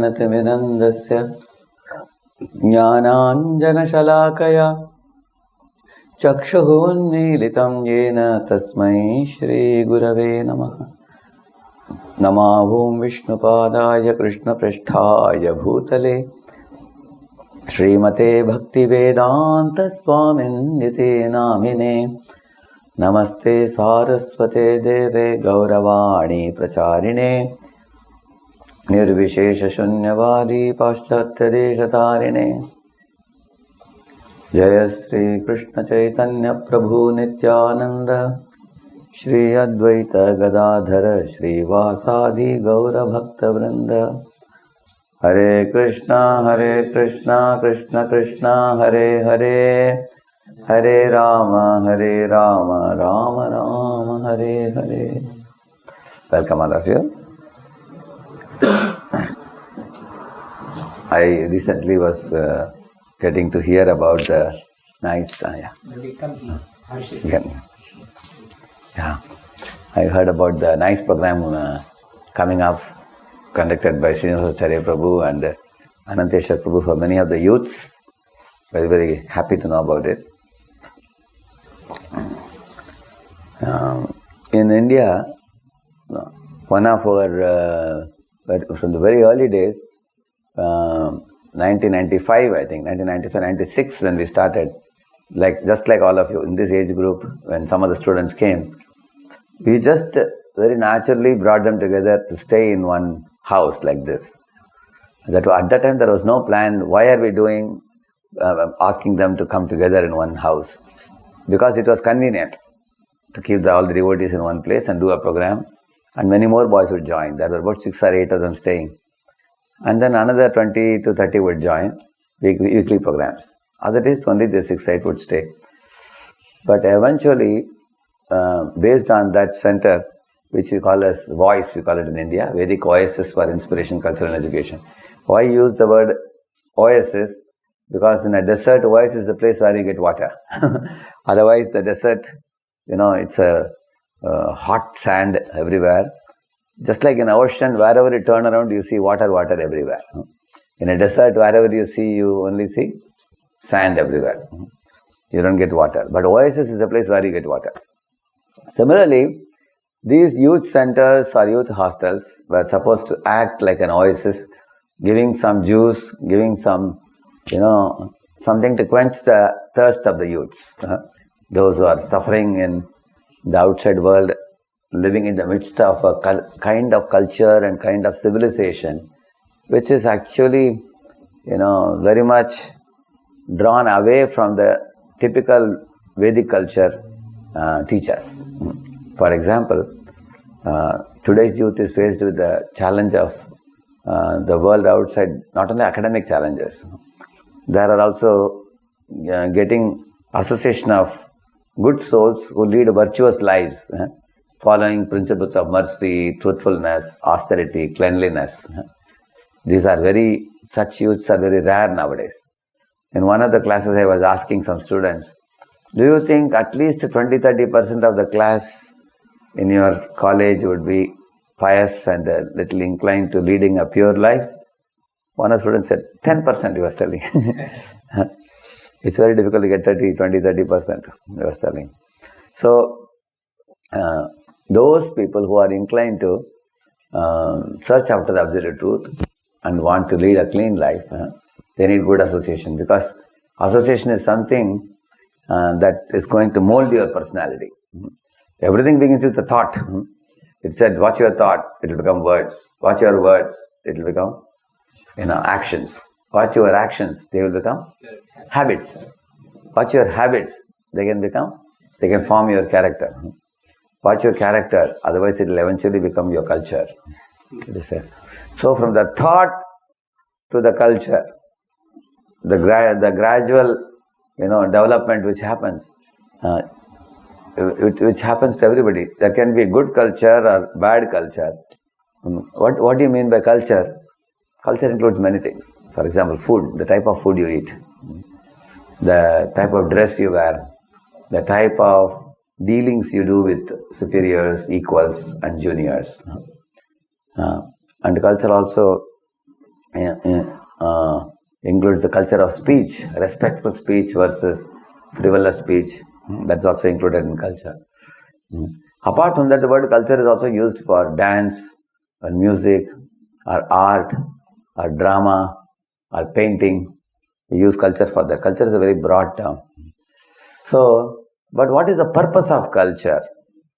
ज्ञानतिमिरन्दस्य ज्ञानाञ्जनशलाकया चक्षुरुन्मीलितं येन तस्मै श्रीगुरवे नमः। नमो विष्णुपादाय कृष्णपृष्ठाय भूतले श्रीमते भक्तिवेदान्तस्वामिन्निते नामिने। नमस्ते सारस्वते देवे गौरवाणी प्रचारिणे निर्विशेषशून्यवादी पाश्चात्यदेशतारिणे। जय श्री कृष्ण चैतन्य प्रभु नित्यानंद श्री अद्वैत गदाधर श्रीवासादि गौरभक्तवृंद। हरे कृष्णा कृष्ण कृष्ण हरे हरे, हरे Ram Ram Ram Hare Hare. Welcome all of you. I recently was getting to hear about the nice I heard about the nice program coming up, conducted by Srinivasacharya Prabhu and Ananteshwar Prabhu for many of the youths. Very, very happy to know about it. In India, one of our, from the very early days, 1995, I think, 1995, 96 when we started, just like all of you in this age group, when some of the students came, we just very naturally brought them together to stay in one house like this. At that time there was no plan. Why are we doing, asking them to come together in one house? Because it was convenient to keep all the devotees in one place and do a program, and many more boys would join. There were about 6 or 8 of them staying. And then another 20 to 30 would join weekly programs. Other days only the 6 or 8 would stay. But eventually, based on that center, which we call as VOICE, we call it in India, Vedic Oasis for Inspiration, Culture and Education. Why use the word oasis? Because in a desert, oasis is the place where you get water. Otherwise, the desert, it's a hot sand everywhere. Just like in an ocean, wherever you turn around, you see water everywhere. In a desert, wherever you see, you only see sand everywhere. You don't get water. But oasis is a place where you get water. Similarly, these youth centers or youth hostels were supposed to act like an oasis, giving some juice, giving some, something to quench the thirst of the youths. Those who are suffering in the outside world, living in the midst of a kind of culture and kind of civilization, which is actually, very much drawn away from the typical Vedic culture teachers. For example, today's youth is faced with the challenge of the world outside, not only academic challenges. There are also getting association of good souls who lead virtuous lives, following principles of mercy, truthfulness, austerity, cleanliness. Such youths are very rare nowadays. In one of the classes I was asking some students, do you think at least 20-30% of the class in your college would be pious and a little inclined to leading a pure life? One of the students said, 10% he was telling. It's very difficult to get 20-30%, he was telling. So, those people who are inclined to search after the absolute truth and want to lead a clean life, they need good association, because association is something that is going to mold your personality. Everything begins with a thought. It said, watch your thought, it will become words. Watch your words, it will become actions. Watch your actions, they will become habits. Watch your habits, they can form your character. Watch your character, otherwise it will eventually become your culture. So from the thought to the culture, the gradual development which happens, which happens to everybody. There can be good culture or bad culture. What do you mean by culture? Culture includes many things. For example, food, the type of food you eat, the type of dress you wear, the type of dealings you do with superiors, equals and juniors. And culture also includes the culture of speech, respectful speech versus frivolous speech. That's also included in culture. Apart from that, the word culture is also used for dance, or music, or art, or drama, or painting. We use culture for that. Culture is a very broad term. So, but what is the purpose of culture?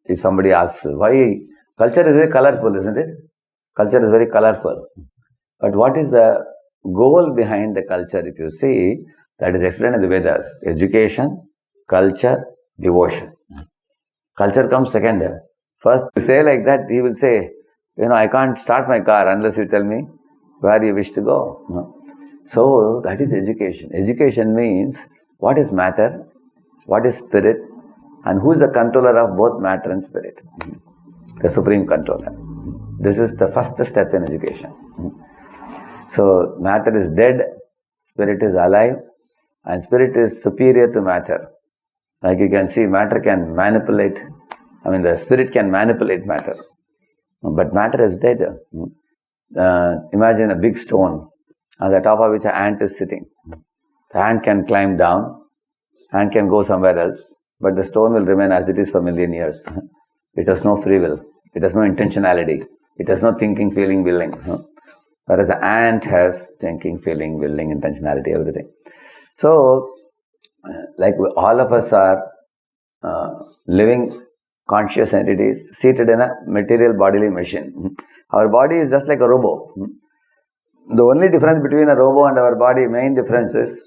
If somebody asks, why? Culture is very colorful, isn't it? Culture is very colorful. But what is the goal behind the culture? If you see, that is explained in the Vedas. Education, culture, devotion. Culture comes second. First, you say like that, he will say, I can't start my car unless you tell me where you wish to go. So, that is education. Education means what is matter, what is spirit, and who is the controller of both matter and spirit. The supreme controller. This is the first step in education. So, matter is dead, spirit is alive, and spirit is superior to matter. Like you can see, matter can manipulate, the spirit can manipulate matter. But matter is dead. Imagine a big stone on the top of which an ant is sitting. The ant can climb down, ant can go somewhere else, but the stone will remain as it is for a million years. It has no free will. It has no intentionality. It has no thinking, feeling, willing. Whereas the ant has thinking, feeling, willing, intentionality, everything. So, like all of us are living conscious entities seated in a material bodily machine. Our body is just like a robot. The only difference between a robot and our body, main difference is,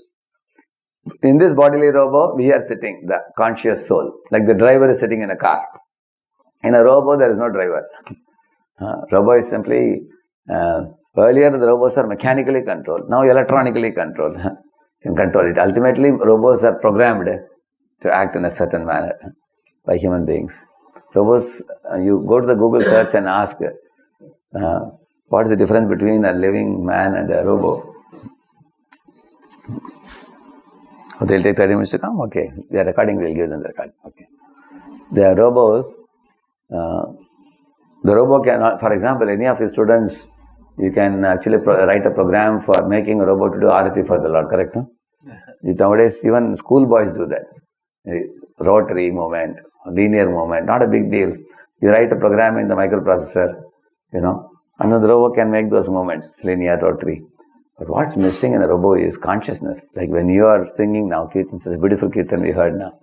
in this bodily robot, we are sitting, the conscious soul. Like the driver is sitting in a car. In a robot, there is no driver. Robot is simply, earlier the robots are mechanically controlled, now electronically controlled. You can control it. Ultimately, robots are programmed to act in a certain manner by human beings. Robots, you go to the Google search and ask, what is the difference between a living man and a robot? Oh, they'll take 30 minutes to come? Okay. We are recording, we'll give them the recording. Okay. The robots, the robot can, for example, any of your students, you can actually write a program for making a robot to do arati for the Lord, correct? No? Nowadays, even school boys do that. Rotary movement, linear movement, not a big deal. You write a program in the microprocessor, and then the robot can make those movements, linear, rotary. But what's missing in a robot is consciousness. Like when you are singing now, Kirtan, it's a beautiful Kirtan we heard now.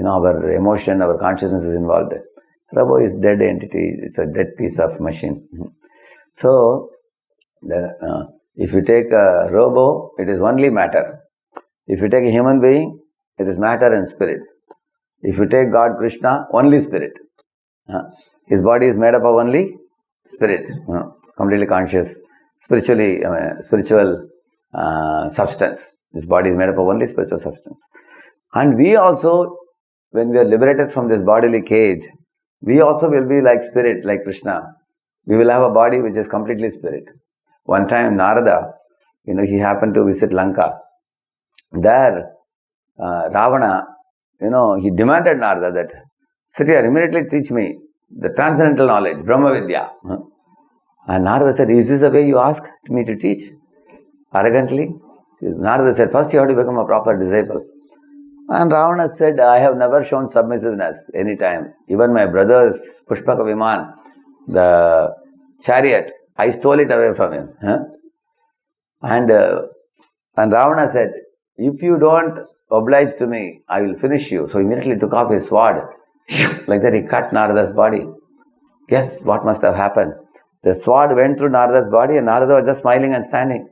Our emotion, our consciousness is involved. Robot is dead entity, it's a dead piece of machine. So, if you take a robot, it is only matter. If you take a human being, it is matter and spirit. If you take God Krishna, only spirit. His body is made up of only spirit, completely conscious, spiritual substance. His body is made up of only spiritual substance. And we also, when we are liberated from this bodily cage, we also will be like spirit, like Krishna. We will have a body which is completely spirit. One time Narada, he happened to visit Lanka. There, Ravana, he demanded Narada that, sit here, immediately teach me the transcendental knowledge, Brahma Vidya. And Narada said, is this the way you ask me to teach? Arrogantly. Narada said, first you have to become a proper disciple. And Ravana said, I have never shown submissiveness any time. Even my brother's Pushpaka Viman, the chariot, I stole it away from him. And Ravana said, if you don't oblige to me, I will finish you. So immediately took off his sword. Like that he cut Narada's body. Guess what must have happened? The sword went through Narada's body and Narada was just smiling and standing.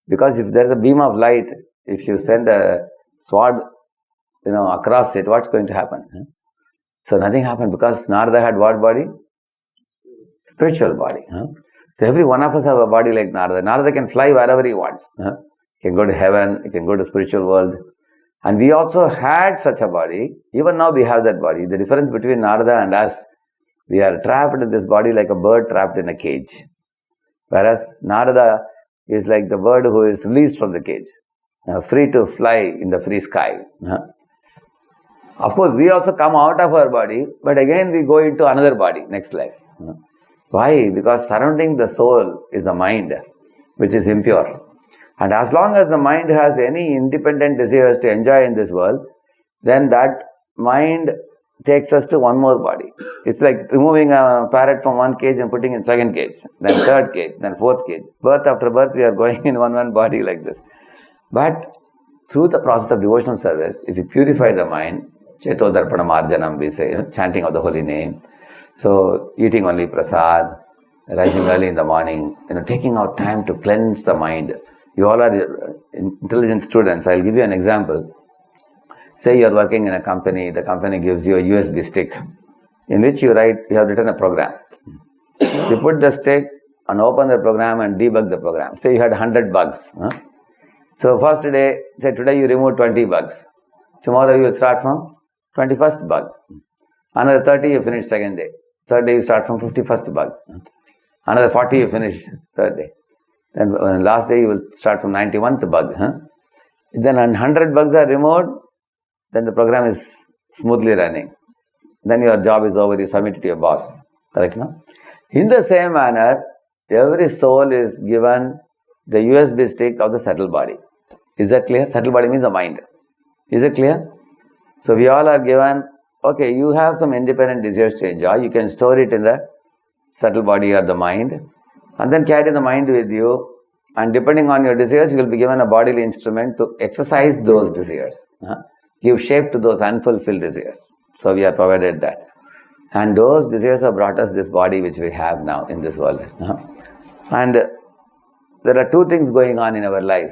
Because if there is a beam of light, if you send a sword across it, what's going to happen? So nothing happened because Narada had what body? Spiritual body. So every one of us have a body like Narada. Narada can fly wherever he wants. He can go to heaven, he can go to spiritual world. And we also had such a body. Even now we have that body. The difference between Narada and us, we are trapped in this body like a bird trapped in a cage. Whereas Narada is like the bird who is released from the cage, free to fly in the free sky. Of course, we also come out of our body, but again we go into another body, next life. Why? Because surrounding the soul is the mind. which is impure. And as long as the mind has any independent desires to enjoy in this world, then that mind takes us to one more body. It's like removing a parrot from one cage and putting in second cage, then third cage, then fourth cage. Birth after birth, we are going in one body like this. But through the process of devotional service, if you purify the mind, Cheto Darpana Marjanam, we say, chanting of the holy name. So eating only prasad, rising early in the morning, taking out time to cleanse the mind. You all are intelligent students. I'll give you an example. Say you're working in a company, the company gives you a USB stick in which you have written a program. You put the stick and open the program and debug the program. Say you had 100 bugs. So first day, say today you remove 20 bugs. Tomorrow you will start from 21st bug. Another 30 you finish second day. Third day you start from 51st bug. Another 40 you finish third day. Then last day you will start from 91th bug. Then 100 bugs are removed, then the program is smoothly running. Then your job is over, you submit it to your boss. Correct, no? In the same manner, every soul is given the USB stick of the subtle body. Is that clear? Subtle body means the mind. Is it clear? So we all are given, okay, you have some independent desires to enjoy. You can store it in the subtle body or the mind. And then carry the mind with you. And depending on your desires, you will be given a bodily instrument to exercise those desires. Give shape to those unfulfilled desires. So we are provided that. And those desires have brought us this body which we have now in this world. And there are two things going on in our life.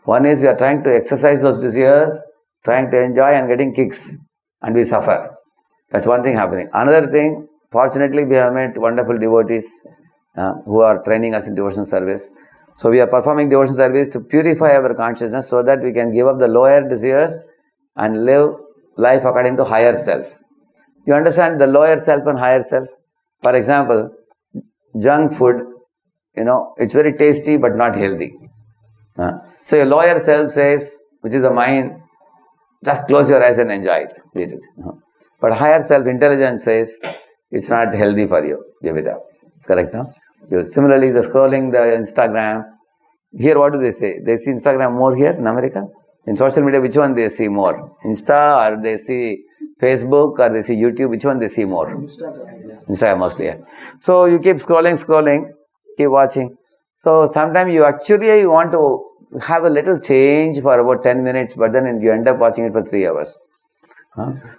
One is we are trying to exercise those desires, trying to enjoy and getting kicks. And we suffer. That's one thing happening. Another thing, fortunately we have met wonderful devotees who are training us in devotional service. So we are performing devotional service to purify our consciousness so that we can give up the lower desires and live life according to higher self. You understand the lower self and higher self? For example, junk food, it's very tasty but not healthy. So your lower self says, which is the mind, just close your eyes and enjoy it. Eat it. But higher self, intelligence says, it's not healthy for you. Give it up. Correct, no? Similarly, the scrolling the Instagram. Here, what do they say? They see Instagram more here in America? In social media, which one they see more? Insta, or they see Facebook, or they see YouTube? Which one they see more? Instagram mostly, yeah. So you keep scrolling, keep watching. So sometimes you actually want to have a little change for about 10 minutes, but then you end up watching it for 3 hours.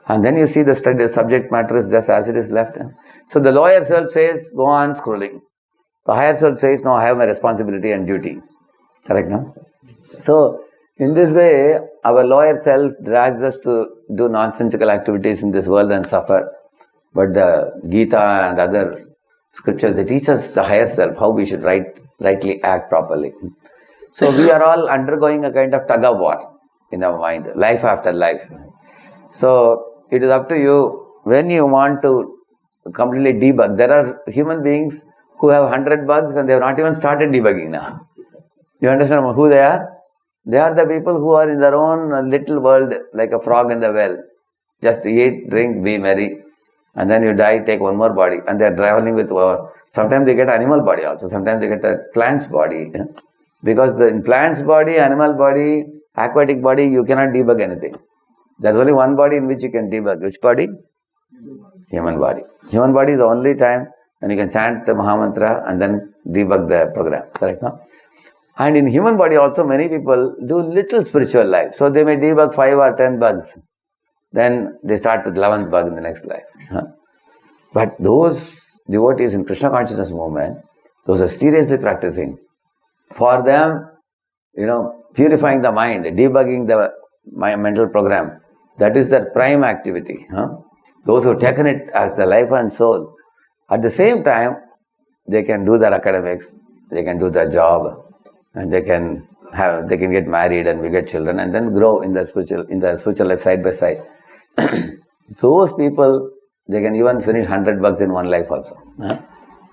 And then you see the subject matter is just as it is left. So the lower self says, go on scrolling. The higher self says, no, I have my responsibility and duty. Correct, no? So, in this way, our lower self drags us to do nonsensical activities in this world and suffer. But the Gita and other scriptures, they teach us the higher self, how we should rightly act properly. So, we are all undergoing a kind of tug of war in our mind, life after life. So, it is up to you when you want to completely debug. There are human beings who have 100 bugs and they have not even started debugging now. You understand who they are? They are the people who are in their own little world like a frog in the well. Just eat, drink, be merry. And then you die, take one more body. And they are traveling with, sometimes they get animal body also. Sometimes they get a plant's body. Because in plant's body, animal body, aquatic body, you cannot debug anything. There is only one body in which you can debug. Which body? Human body. Human body is the only time when you can chant the Mahamantra and then debug the program. Correct, no? And in human body also many people do little spiritual life. So they may debug 5 or 10 bugs. Then they start with 11th bug in the next life. But those devotees in Krishna consciousness movement, those are seriously practicing. For them, purifying the mind, debugging the mental program, that is their prime activity. Those who have taken it as the life and soul, at the same time, they can do their academics, they can do their job, and they can get married and we get children and then grow in the spiritual life side by side. Those people, they can even finish 100 bugs in one life also.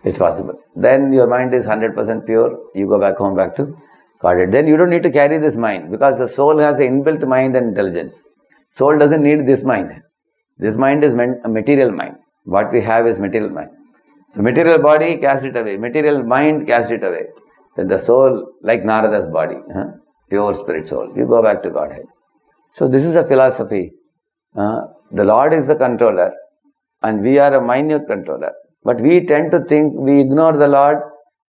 It's possible. Then your mind is 100% pure, you go back home, back to Godhead. Then you don't need to carry this mind because the soul has an inbuilt mind and intelligence. Soul doesn't need this mind. This mind is a material mind. What we have is material mind. So material body, cast it away. Material mind, cast it away. then the soul, like Narada's body, pure spirit soul, you go back to Godhead. So this is a philosophy. The Lord is the controller and we are a minute controller. But we tend to think we ignore the Lord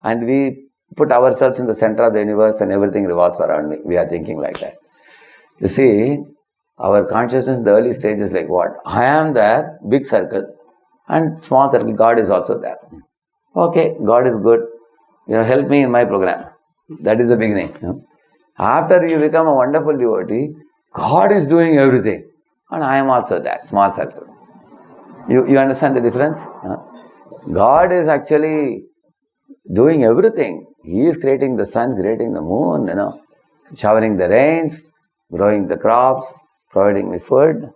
and we put ourselves in the center of the universe and everything revolves around me. We are thinking like that. You see, our consciousness in the early stage is like what? I am there, big circle, and small circle, God is also there. Okay, God is good. Help me in my program. That is the beginning. After you become a wonderful devotee, God is doing everything. And I am also there, small circle. You understand the difference? God is actually doing everything. He is creating the sun, creating the moon, showering the rains, growing the crops, providing me food.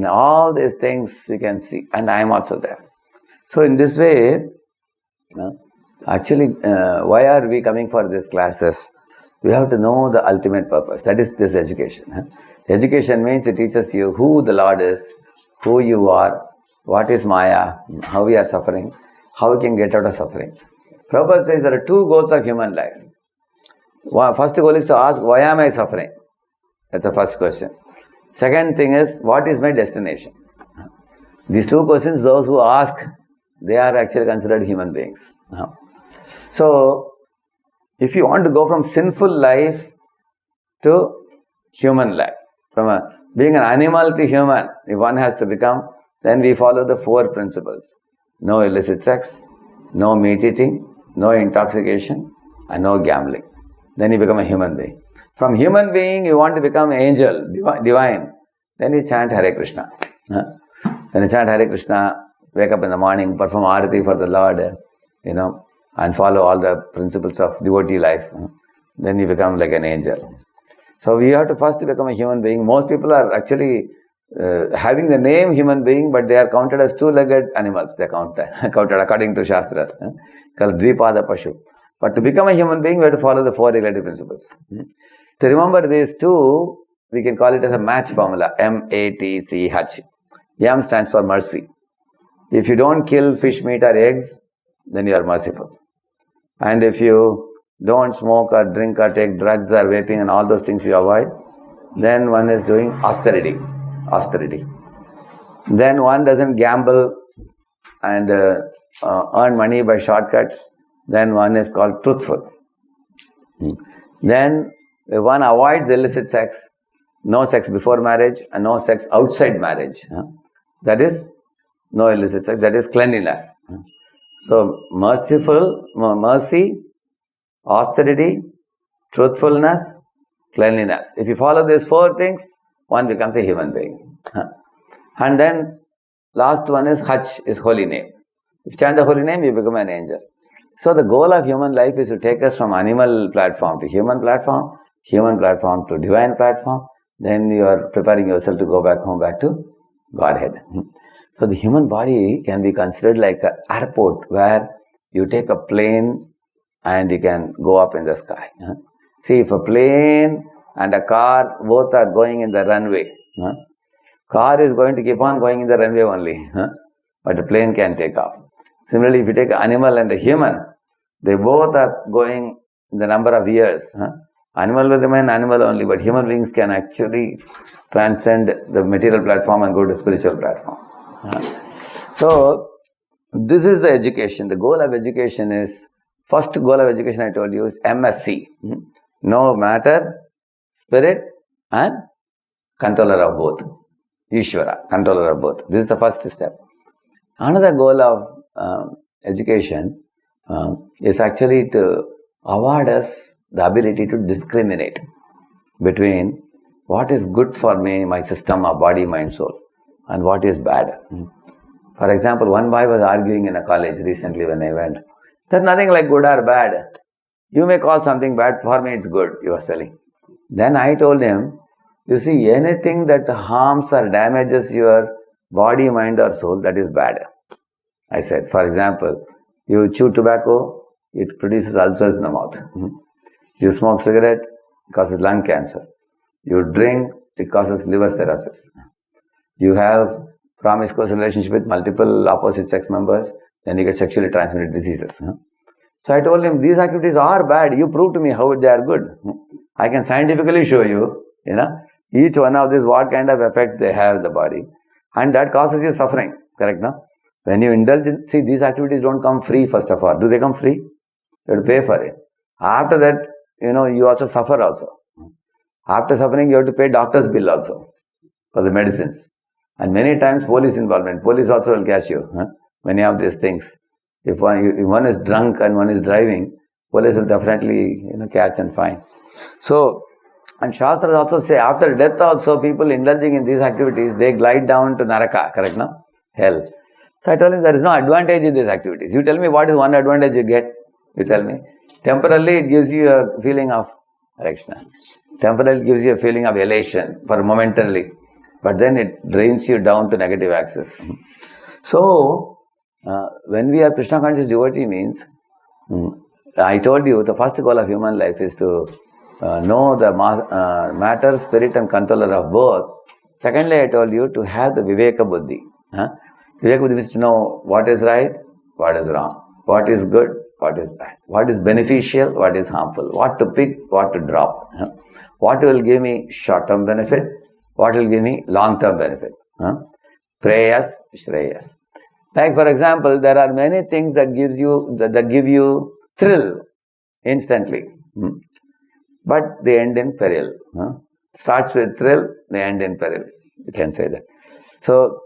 All these things we can see. And I am also there. So in this way, actually, why are we coming for these classes? We have to know the ultimate purpose. That is this education. Education means it teaches you who the Lord is, who you are, what is Maya, how we are suffering, how we can get out of suffering. Prabhupada says there are two goals of human life. First goal is to ask, why am I suffering? That's the first question. Second thing is, what is my destination? These two questions, those who ask, they are actually considered human beings. So, if you want to go from sinful life to human life, from being an animal to human, if one has to become, then we follow the four principles. No illicit sex, no meat eating, no intoxication, and no gambling. Then you become a human being. From human being, you want to become angel, divine. Then you chant Hare Krishna. Then you chant Hare Krishna, wake up in the morning, perform arati for the Lord, and follow all the principles of devotee life. Then you become like an angel. So we have to first become a human being. Most people are actually having the name human being, but they are counted as two-legged animals. They are counted according to Shastras, called Dvipada Pashu. But to become a human being, we have to follow the four regulative principles. To remember these two, we can call it as a match formula, M-A-T-C-H. M stands for mercy. If you don't kill fish, meat or eggs, then you are merciful. And if you don't smoke or drink or take drugs or vaping and all those things you avoid, then one is doing austerity. Then one doesn't gamble and earn money by shortcuts. Then one is called truthful. Then one avoids illicit sex, no sex before marriage and no sex outside marriage. That is no illicit sex, that is cleanliness. So mercy, austerity, truthfulness, cleanliness. If you follow these four things, one becomes a human being. And then last one is Hach, is holy name. If you chant the holy name, you become an angel. So the goal of human life is to take us from animal platform to human platform to divine platform. Then you are preparing yourself to go back home, back to Godhead. So the human body can be considered like an airport where you take a plane and you can go up in the sky. See, if a plane and a car both are going in the runway, car is going to keep on going in the runway only, but the plane can take off. Similarly, if you take an animal and a human, they both are going in the number of years. Animal will remain animal only, but human beings can actually transcend the material platform and go to spiritual platform. So, this is the education. The goal of education is, first goal of education I told you is MSc. Know matter, spirit and controller of both. Ishvara, controller of both. This is the first step. Another goal of education is actually to award us the ability to discriminate between what is good for me, my system of body, mind, soul, and what is bad. For example, one boy was arguing in a college recently when I went. There's nothing like good or bad. You may call something bad, for me it's good, you are selling. Then I told him, you see, anything that harms or damages your body, mind or soul, that is bad. I said, for example, you chew tobacco, it produces ulcers in the mouth. You smoke cigarette, it causes lung cancer. You drink, it causes liver cirrhosis. You have promiscuous relationship with multiple opposite sex members, then you get sexually transmitted diseases. So I told him, these activities are bad. You prove to me how they are good. I can scientifically show you, each one of these, what kind of effect they have in the body. And that causes you suffering. Correct, no? When you indulge in, see, these activities don't come free, first of all. Do they come free? You have to pay for it. After that, you also suffer also. After suffering, you have to pay doctor's bill also for the medicines. And many times police involvement. Police also will catch you. Many of these things. If one is drunk and one is driving, police will definitely catch and fine. So, and Shastras also say, after death also, people indulging in these activities, they glide down to Naraka, correct, no? Hell. So I told him, there is no advantage in these activities. You tell me what is one advantage you get. You tell me. Temporarily, it gives you a feeling of Hare Krishna. Temporarily, it gives you a feeling of elation for momentarily. But then it drains you down to negative axis. So, when we are Krishna conscious devotee means, I told you, the first goal of human life is to know the matter, spirit and controller of both. Secondly, I told you to have the Viveka Buddhi. Viveka Buddhi means to know what is right, what is wrong, what is good, what is bad, what is beneficial, what is harmful, what to pick, what to drop, what will give me short-term benefit, what will give me long-term benefit. Preyas, Shreyas. Like for example, there are many things that give you thrill instantly. But they end in peril. Starts with thrill, they end in perils. You can say that. So,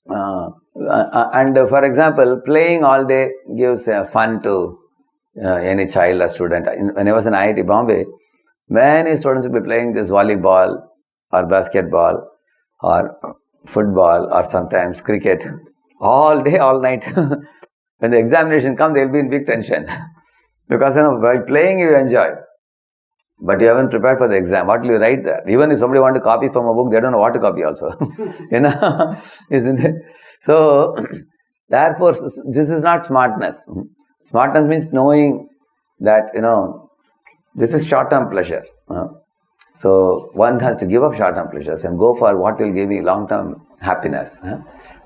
and for example, playing all day gives fun to any child or student. When I was in IIT Bombay, many students will be playing this volleyball or basketball or football or sometimes cricket all day, all night. When the examination comes, they'll be in big tension. Because by playing you enjoy. But you haven't prepared for the exam. What will you write there? Even if somebody wants to copy from a book, they don't know what to copy also. Isn't it? So, therefore, this is not smartness. Smartness means knowing that, this is short-term pleasure. So, one has to give up short-term pleasures and go for what will give me long-term happiness.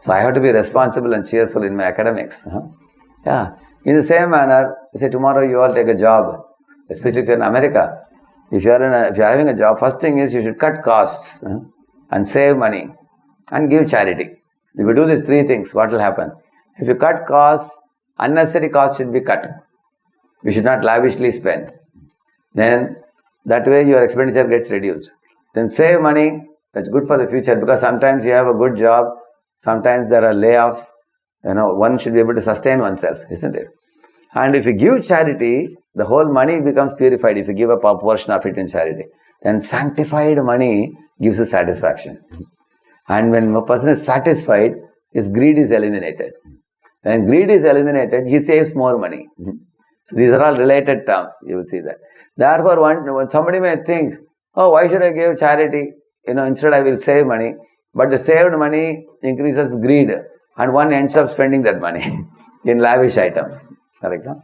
So, I have to be responsible and cheerful in my academics. Yeah. In the same manner, say tomorrow you all take a job, especially if you're in America. If you're having a job, first thing is you should cut costs and save money and give charity. If you do these three things, what will happen? If you cut costs, unnecessary costs should be cut. You should not lavishly spend. Then that way your expenditure gets reduced. Then save money, that's good for the future because sometimes you have a good job, sometimes there are layoffs. One should be able to sustain oneself, isn't it? And if you give charity, the whole money becomes purified if you give up a portion of it in charity. Then sanctified money gives you satisfaction. And when a person is satisfied, his greed is eliminated. When greed is eliminated, he saves more money. So these are all related terms, you will see that. Therefore, when somebody may think, why should I give charity? Instead I will save money. But the saved money increases greed and one ends up spending that money in lavish items. Correct? No?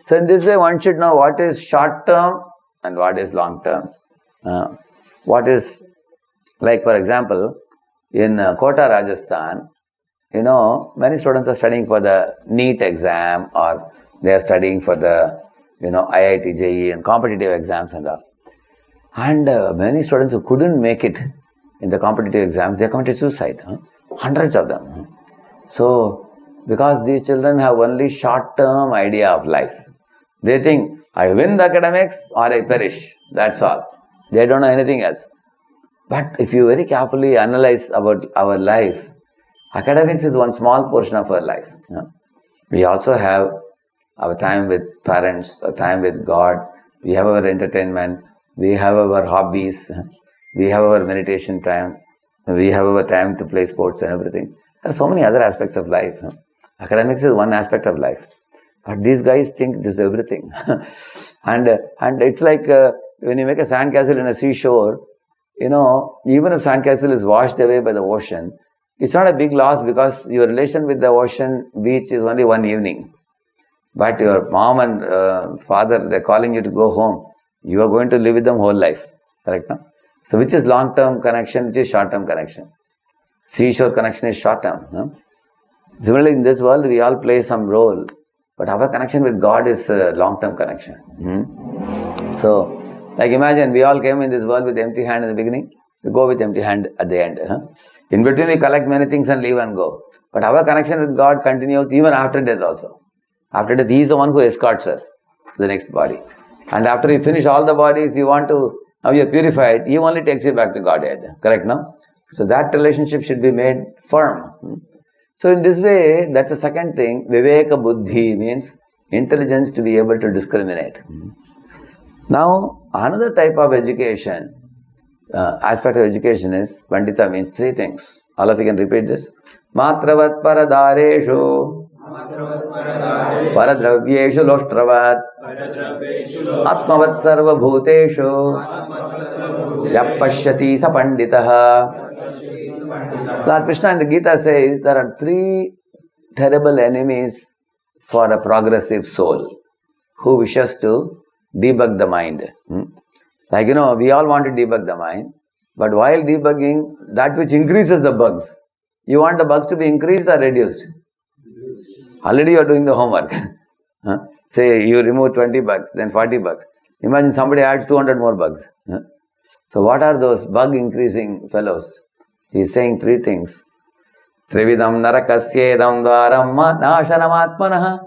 So in this way, one should know what is short term and what is long term. What is, like for example, in Kota, Rajasthan, many students are studying for the NEET exam or they are studying for the, IIT, JEE and competitive exams and all. And many students who couldn't make it in the competitive exams, they committed suicide. Hundreds of them. So, because these children have only short-term idea of life. They think, I win the academics or I perish. That's all. They don't know anything else. But if you very carefully analyze about our life, academics is one small portion of our life. We also have our time with parents, our time with God. We have our entertainment. We have our hobbies. We have our meditation time. We have our time to play sports and everything. There are so many other aspects of life. Academics is one aspect of life. But these guys think this is everything. and it's like when you make a sandcastle in a seashore, even if sandcastle is washed away by the ocean, it's not a big loss because your relation with the ocean beach is only one evening. But your mom and father, they're calling you to go home. You are going to live with them whole life. Correct? No? So which is long-term connection, which is short-term connection? Seashore connection is short-term. No? Similarly, in this world, we all play some role. But our connection with God is a long-term connection. So, like imagine we all came in this world with empty hand in the beginning, we go with empty hand at the end. In between we collect many things and leave and go. But our connection with God continues even after death also. After death, He is the one who escorts us to the next body. And after you finish all the bodies, you want to, now you are purified, He only takes you back to Godhead. Correct, no? So that relationship should be made firm. So in this way, that's the second thing. Viveka buddhi means intelligence to be able to discriminate. Now, another type of education, aspect of education is, Pandita means three things. All of you can repeat this. Matravat paradareshu, paradravyeshu loshtravat, atmavat sarva bhuteshu, yapashyati sa panditaha. Lord Krishna in the Gita says there are three terrible enemies for a progressive soul who wishes to debug the mind. Like, we all want to debug the mind, but while debugging, that which increases the bugs, you want the bugs to be increased or reduced? Already you are doing the homework. Say you remove 20 bugs, then 40 bugs. Imagine somebody adds 200 more bugs. So what are those bug increasing fellows? He is saying three things. Trividam narakasyedam dvaram nashanamatmanaha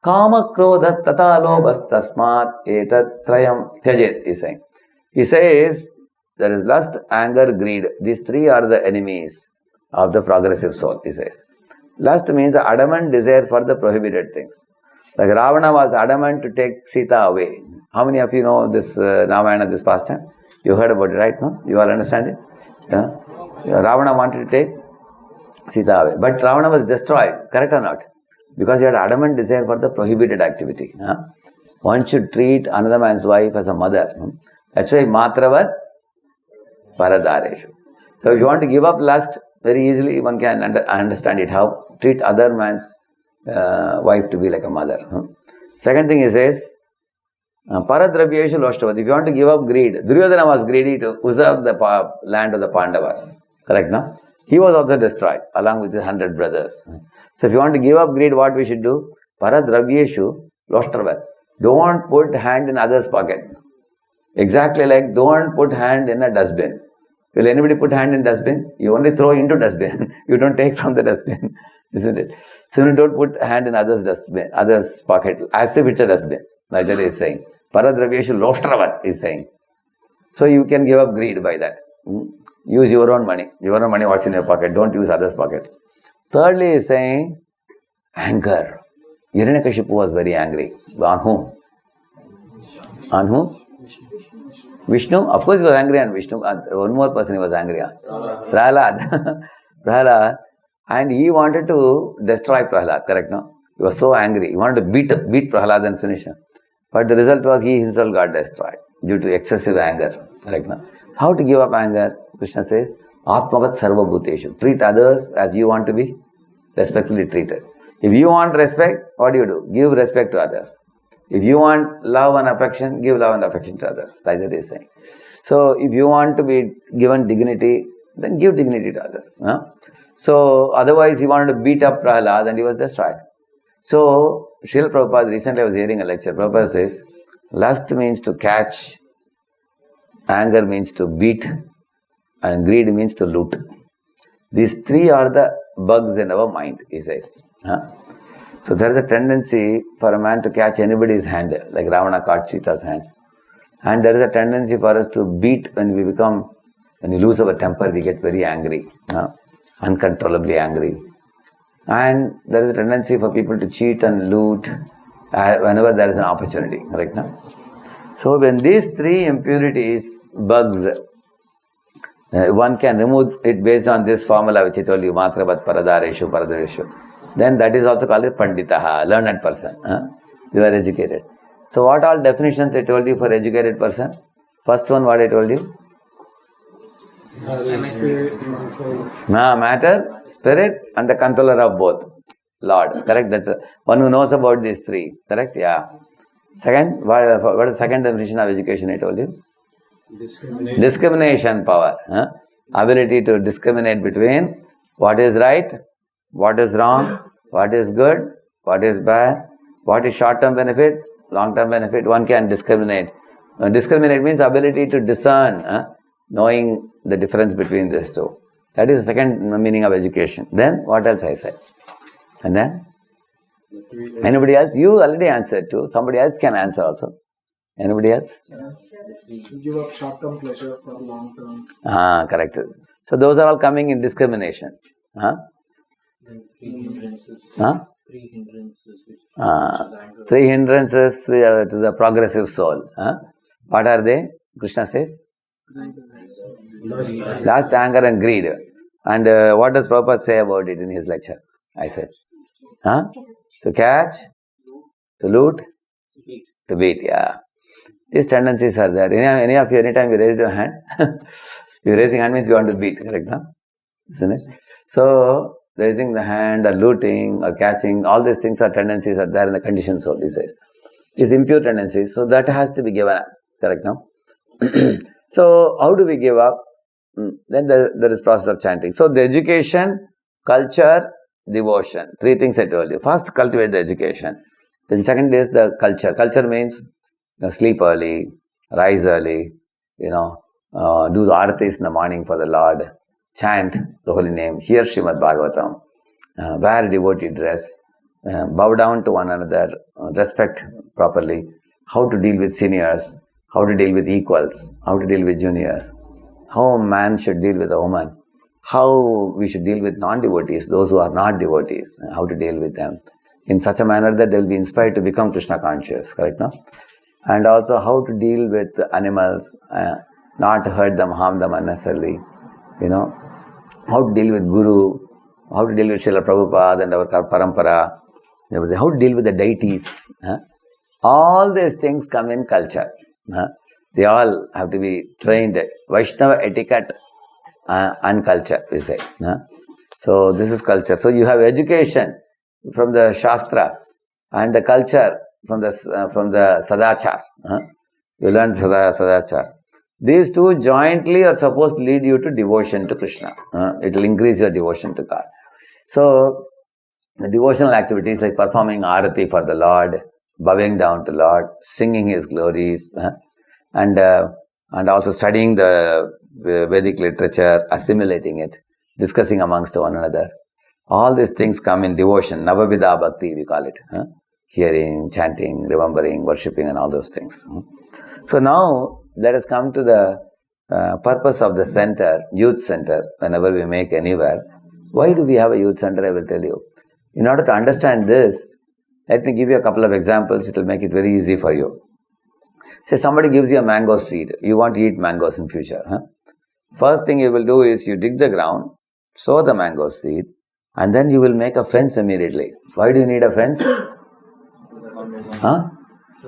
kama krodha tata lobas tasmat etat trayam tyajet, he is saying. He says there is lust, anger, greed. These three are the enemies of the progressive soul, he says. Lust means the adamant desire for the prohibited things. Like Ravana was adamant to take Sita away. How many of you know this Ramayana, this pastime? You heard about it, right? No? You all understand it? Yeah? Ravana wanted to take Sita away. But Ravana was destroyed, correct or not? Because he had adamant desire for the prohibited activity. One should treat another man's wife as a mother. That's why Matravat Paradareshu. So if you want to give up lust, very easily one can understand it. How? Treat other man's wife to be like a mother. Second thing he says, Paradravyeshu loshtavat. If you want to give up greed, Duryodhana was greedy to usurp the land of the Pandavas. Correct, no? He was also destroyed along with his 100 brothers. So if you want to give up greed, what we should do? Paradravyeshu loshtavat. Don't put hand in others' pocket. Exactly like don't put hand in a dustbin. Will anybody put hand in dustbin? You only throw into dustbin. You don't take from the dustbin. Isn't it? So you don't put hand in others' dustbin, others' pocket, as if it's a dustbin. Like that is saying. Paradravyeshu loshtravat is saying. So you can give up greed by that. Use your own money. Your own money what's in your pocket. Don't use others' pocket. Thirdly is saying anger. Hiranyakashipu was very angry. On whom? On whom? Vishnu? Of course he was angry on Vishnu. One more person he was angry on. Prahlad. Prahlad. And he wanted to destroy Prahlad, correct, no? He was so angry. He wanted to beat Prahlad and finish him. But the result was he himself got destroyed due to excessive anger, correct, no? How to give up anger? Krishna says, Atmavat sarva bhuteshu. Treat others as you want to be respectfully treated. If you want respect, what do? Give respect to others. If you want love and affection, give love and affection to others. Like that he is saying. So, if you want to be given dignity, then give dignity to others. So, otherwise he wanted to beat up Prahlad and he was destroyed. So, Srila Prabhupada, recently I was hearing a lecture. Prabhupada says, lust means to catch, anger means to beat, and greed means to loot. These three are the bugs in our mind, he says. So there is a tendency for a man to catch anybody's hand, like Ravana caught Sita's hand. And there is a tendency for us to beat when we lose our temper, we get very angry, uncontrollably angry. And there is a tendency for people to cheat and loot whenever there is an opportunity, right now. So when these three impurities, bugs, one can remove it based on this formula which I told you, Matravat Paradareshu, Paradareshu. Then that is also called a Panditaha, learned person. You are educated. So what all definitions I told you for educated person? First one, what I told you? Matter, spirit, and the controller of both. Lord, correct? That's one who knows about these three. Correct? Yeah. Second, what is the second definition of education I told you? Discrimination power. Ability to discriminate between what is right, what is wrong, what is good, what is bad, What is short-term benefit, long-term benefit? One can discriminate. Discriminate means ability to discern, knowing the difference between these two. That is the second meaning of education. Then, what else I said? And then? Anybody else? You already answered too. Somebody else can answer also. Anybody else? Give up short-term pleasure for long-term. Correct. So those are all coming in discrimination. Three hindrances. Three hindrances. Three hindrances to the progressive soul. What are they? Krishna says? Lust, anger and greed. And what does Prabhupada say about it in his lecture? I said. To catch, to loot, to beat. Yeah. These tendencies are there. Any of you, anytime you raised your hand, you raising hand means you want to beat, correct? Isn't it? So, raising the hand or looting or catching, all these things are tendencies are there in the conditioned soul, he says. These impure tendencies, so that has to be given up, correct now? So, how do we give up? Then there is process of chanting. So, the education, culture, devotion. Three things I told you. First, cultivate the education. Then second is the culture. Culture means sleep early, rise early, do the aratis in the morning for the Lord, chant the holy name, hear Srimad Bhagavatam, wear devotee dress, bow down to one another, respect properly, how to deal with seniors, how to deal with equals, how to deal with juniors, how a man should deal with a woman, how we should deal with non-devotees, those who are not devotees, how to deal with them in such a manner that they will be inspired to become Krishna conscious, correct now? And also how to deal with animals, not hurt them, harm them unnecessarily, how to deal with Guru, how to deal with Srila Prabhupada and our Parampara, how to deal with the deities. All these things come in culture. They all have to be trained. Vaishnava etiquette and culture, we say. So this is culture. So you have education from the Shastra and the culture from the Sadachar. You learn Sadachar. These two jointly are supposed to lead you to devotion to Krishna. It will increase your devotion to God. So, the devotional activities like performing arati for the Lord, bowing down to Lord, singing His glories, and also studying the Vedic literature, assimilating it, discussing amongst one another. All these things come in devotion, Navavidha Bhakti we call it. Hearing, chanting, remembering, worshipping and all those things. So now, let us come to the purpose of the center, youth center, whenever we make anywhere. Why do we have a youth center? I will tell you. In order to understand this, let me give you a couple of examples. It will make it very easy for you. Say somebody gives you a mango seed. You want to eat mangoes in future. First thing you will do is you dig the ground, sow the mango seed, and then you will make a fence immediately. Why do you need a fence?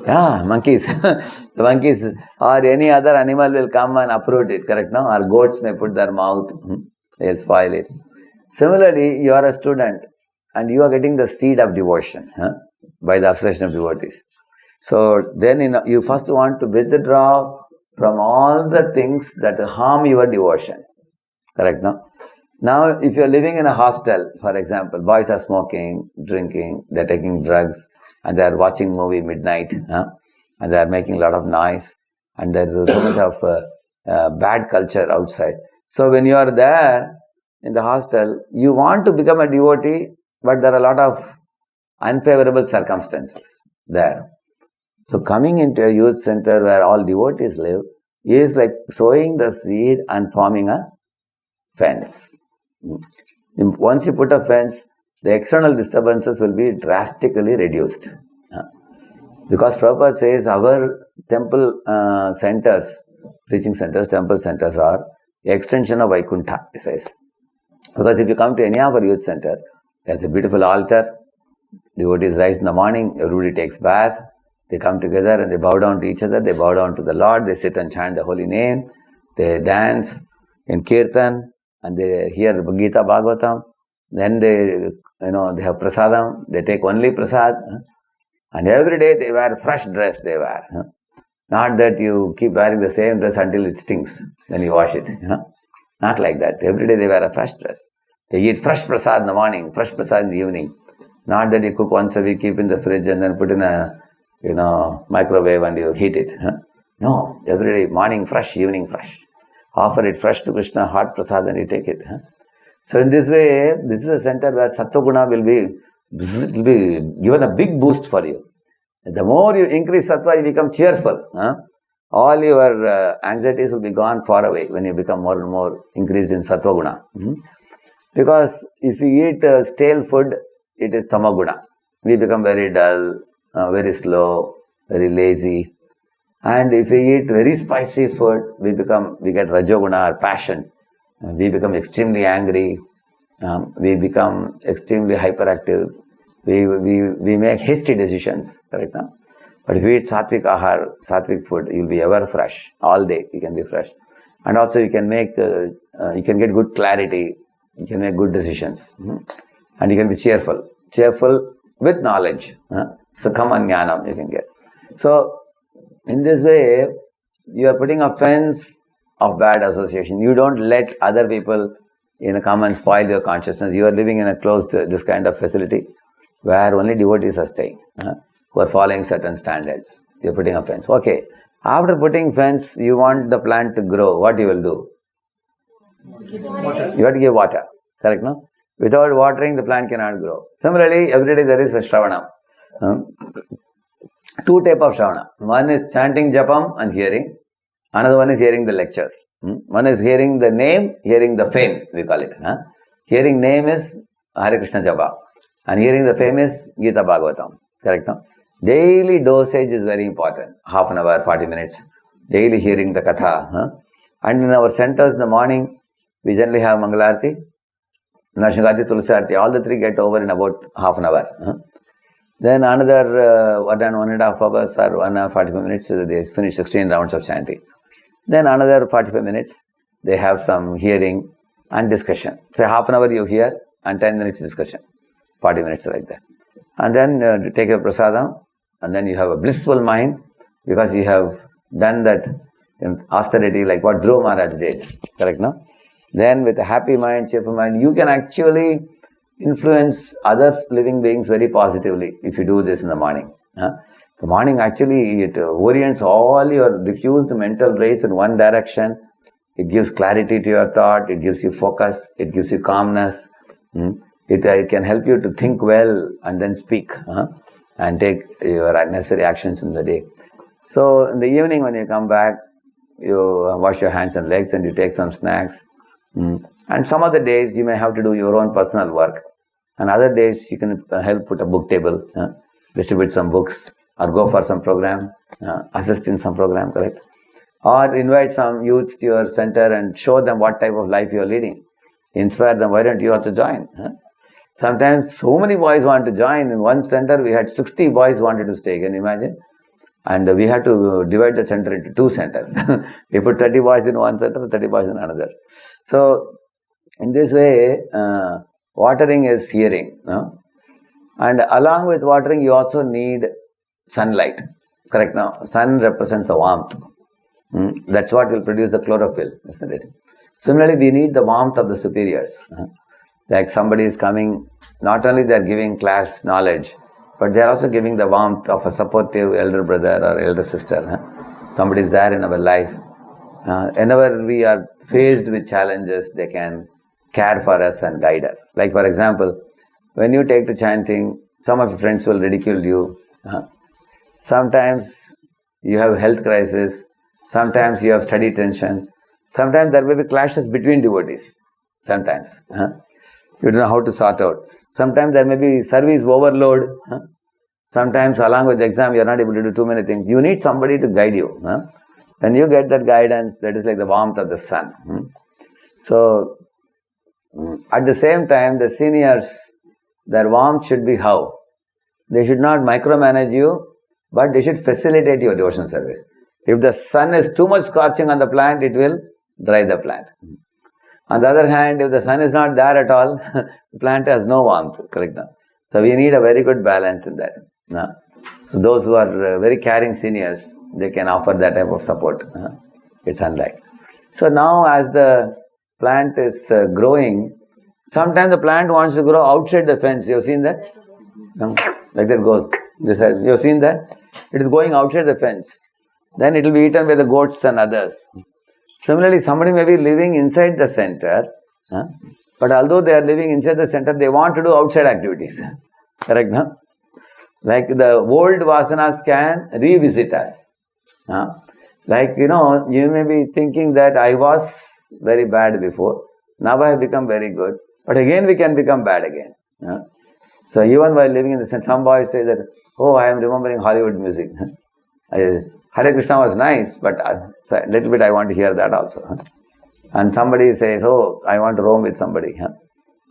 Yeah, monkeys. The monkeys or any other animal will come and uproot it, correct now? Or goats may put their mouth, they'll spoil it. Similarly, you are a student and you are getting the seed of devotion by the association of devotees. So then you first want to withdraw from all the things that harm your devotion, correct now? Now, if you are living in a hostel, for example, boys are smoking, drinking, they are taking drugs, and they are watching movie midnight, and they are making a lot of noise, and there is so much of bad culture outside. So when you are there in the hostel, you want to become a devotee, but there are a lot of unfavorable circumstances there. So coming into a youth center where all devotees live is like sowing the seed and forming a fence. Once you put a fence, the external disturbances will be drastically reduced. Because Prabhupada says our temple centers, preaching centers, temple centers are the extension of Vaikuntha, he says. Because if you come to any of our youth center, there's a beautiful altar, devotees rise in the morning, everybody takes bath, they come together and they bow down to each other, they bow down to the Lord, they sit and chant the holy name, they dance in kirtan, and they hear Gita Bhagavatam, then they have prasadam, they take only prasad, and every day they wear fresh dress, they wear. Not that you keep wearing the same dress until it stinks, then you wash it. Not like that. Every day they wear a fresh dress. They eat fresh prasad in the morning, fresh prasad in the evening. Not that you cook once a week, keep in the fridge and then put in a microwave and you heat it. No, every day, morning fresh, evening fresh. Offer it fresh to Krishna, hot prasad, and you take it. So in this way, this is a center where Sattva Guna will be given a big boost for you. The more you increase Sattva, you become cheerful. All your anxieties will be gone far away when you become more and more increased in Sattva Guna. Because if you eat stale food, it is Tama Guna. We become very dull, very slow, very lazy. And if we eat very spicy food, we get Rajoguna or passion. We become extremely angry. We become extremely hyperactive. We make hasty decisions. Correct? Huh? But if you eat Sattvic Ahar, Sattvic food, you'll be ever fresh. All day you can be fresh. And also you can get good clarity. You can make good decisions. And you can be cheerful. Cheerful with knowledge. Sukham and Jnanam you can get. So, in this way, you are putting a fence of bad association. You don't let other people come and spoil your consciousness. You are living in a closed, this kind of facility where only devotees are staying, who are following certain standards. You are putting a fence. Okay. After putting fence, you want the plant to grow. What you will do? Water. You have to give water. Correct, no? Without watering, the plant cannot grow. Similarly, every day there is a Shravana. Two types of Shravana. One is chanting Japam and hearing. Another one is hearing the lectures. One is hearing the name, hearing the fame, we call it. Hearing name is Hare Krishna Japa. And hearing the fame is Gita Bhagavatam. Correct, no? Daily dosage is very important. Half an hour, 40 minutes. Daily hearing the Katha. And in our centers in the morning, we generally have Mangalarti, Narsingarti, Tulasarti. All the three get over in about half an hour. Then another 1.5 hours or 1 hour 45 minutes, they finish 16 rounds of chanting. Then another 45 minutes, they have some hearing and discussion. So half an hour you hear and 10 minutes discussion. 40 minutes like that. And then take a prasadam and then you have a blissful mind because you have done that austerity like what Dhruva Maharaj did. Correct, no? Then with a happy mind, cheerful mind, you can actually influence other living beings very positively if you do this in the morning. The morning actually it orients all your diffused mental rays in one direction. It gives clarity to your thought. It gives you focus. It gives you calmness. It can help you to think well and then speak and take your necessary actions in the day. So in the evening when you come back, you wash your hands and legs and you take some snacks. And some other days you may have to do your own personal work. And other days you can help put a book table, distribute some books, or go for some program, assist in some program, correct? Or invite some youths to your center and show them what type of life you are leading. Inspire them, why don't you also join? Sometimes so many boys want to join. In one center we had 60 boys wanted to stay, can you imagine? And we had to divide the center into 2 centers. We put 30 boys in one center, 30 boys in another. So, in this way, watering is hearing. And along with watering, you also need sunlight. Correct now? Sun represents the warmth. That's what will produce the chlorophyll, isn't it? Similarly, we need the warmth of the superiors. Like somebody is coming, not only they are giving class knowledge, but they are also giving the warmth of a supportive elder brother or elder sister. Somebody is there in our life. Whenever we are faced with challenges, they can care for us and guide us. Like for example, when you take to chanting, some of your friends will ridicule you. Sometimes you have health crisis. Sometimes you have study tension. Sometimes there may be clashes between devotees. Sometimes. You don't know how to sort out. Sometimes there may be service overload. Sometimes along with the exam, you are not able to do too many things. You need somebody to guide you. When you get that guidance, that is like the warmth of the sun. So, at the same time, the seniors, their warmth should be how? They should not micromanage you, but they should facilitate your devotional service. If the sun is too much scorching on the plant, it will dry the plant. On the other hand, if the sun is not there at all, the plant has no warmth. Correct? So we need a very good balance in that. So those who are very caring seniors, they can offer that type of support. It's unlike. So now as the plant is growing, sometimes the plant wants to grow outside the fence. You have seen that? Like that goes. This side. You have seen that? It is going outside the fence. Then it will be eaten by the goats and others. Similarly, somebody may be living inside the center, but although they are living inside the center, they want to do outside activities. Correct, no? Like the old vasanas can revisit us. Like, you may be thinking that I was very bad before, now I have become very good, but again we can become bad again. So even while living in the center, some boys say that, oh, I am remembering Hollywood music. Hare Krishna was nice, but so a little bit I want to hear that also. And somebody says, oh, I want to roam with somebody.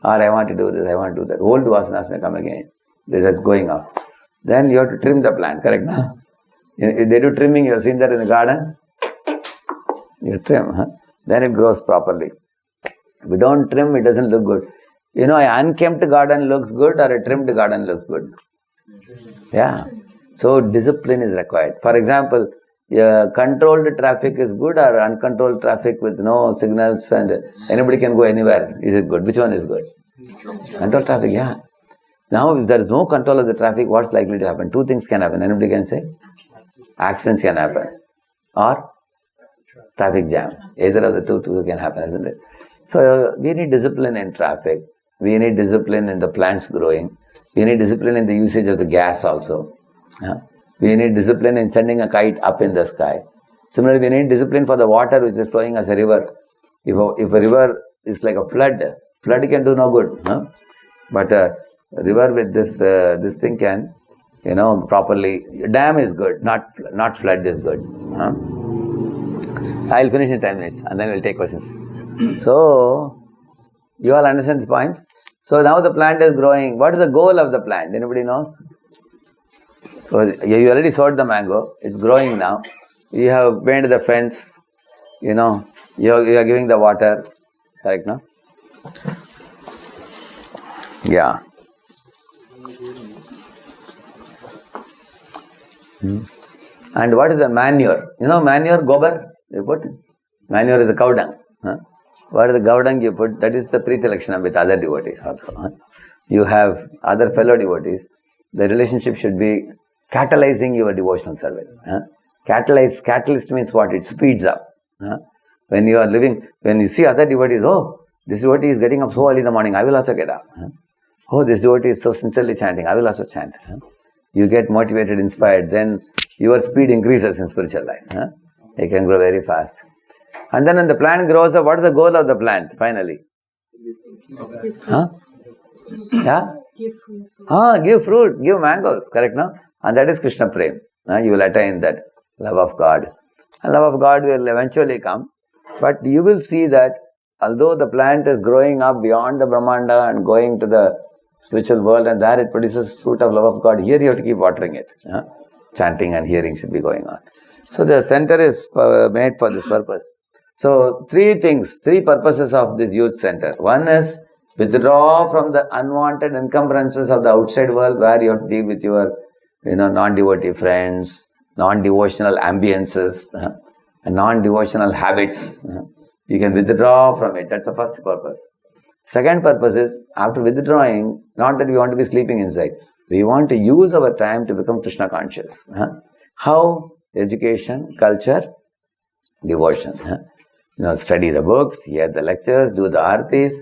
Or I want to do this, I want to do that. Old vasanas may come again. That's going out. Then you have to trim the plant, correct? If they do trimming, you have seen that in the garden. You trim, then it grows properly. If we don't trim, it doesn't look good. An unkempt garden looks good or a trimmed garden looks good. Yeah. So discipline is required. For example, controlled traffic is good or uncontrolled traffic with no signals and anybody can go anywhere. Is it good? Which one is good? Controlled traffic, yeah. Now, if there is no control of the traffic, what's likely to happen? Two things can happen. Anybody can say? Accidents can happen. Or traffic jam. Either of the two can happen, isn't it? So, we need discipline in traffic. We need discipline in the plants growing. We need discipline in the usage of the gas also. We need discipline in sending a kite up in the sky. Similarly, we need discipline for the water which is flowing as a river. If a river is like a flood can do no good. But a river with this thing can, properly. Dam is good, not flood is good. I'll finish in 10 minutes and then we'll take questions. So, you all understand these points? So now the plant is growing. What is the goal of the plant? Anybody knows? So you already sowed the mango. It's growing now. You have painted the fence. You are giving the water. Correct, no? Yeah. And what is the manure? Manure, gobar, you put. Manure is the cow dung. What is the cow dung you put? That is the pretilakshana with other devotees also. You have other fellow devotees. The relationship should be catalyzing your devotional service. Catalyst means what? It speeds up. When you are living, when you see other devotees, oh, this devotee is getting up so early in the morning, I will also get up. Oh, this devotee is so sincerely chanting, I will also chant. You get motivated, inspired, then your speed increases in spiritual life. It can grow very fast. And then when the plant grows up, what is the goal of the plant finally? Yeah? Give fruit, give mangoes, correct, no? And that is Krishna Prem. You will attain that love of God. And love of God will eventually come. But you will see that although the plant is growing up beyond the Brahmanda and going to the spiritual world, and there it produces fruit of love of God, here you have to keep watering it. Chanting and hearing should be going on. So the center is made for this purpose. So three purposes of this youth center. One is withdraw from the unwanted encumbrances of the outside world where you have to deal with your non-devotee friends, non-devotional ambiences, and non-devotional habits. You can withdraw from it. That's the first purpose. Second purpose is, after withdrawing, not that we want to be sleeping inside. We want to use our time to become Krishna conscious. How? Education, culture, devotion. Study the books, hear the lectures, do the artis,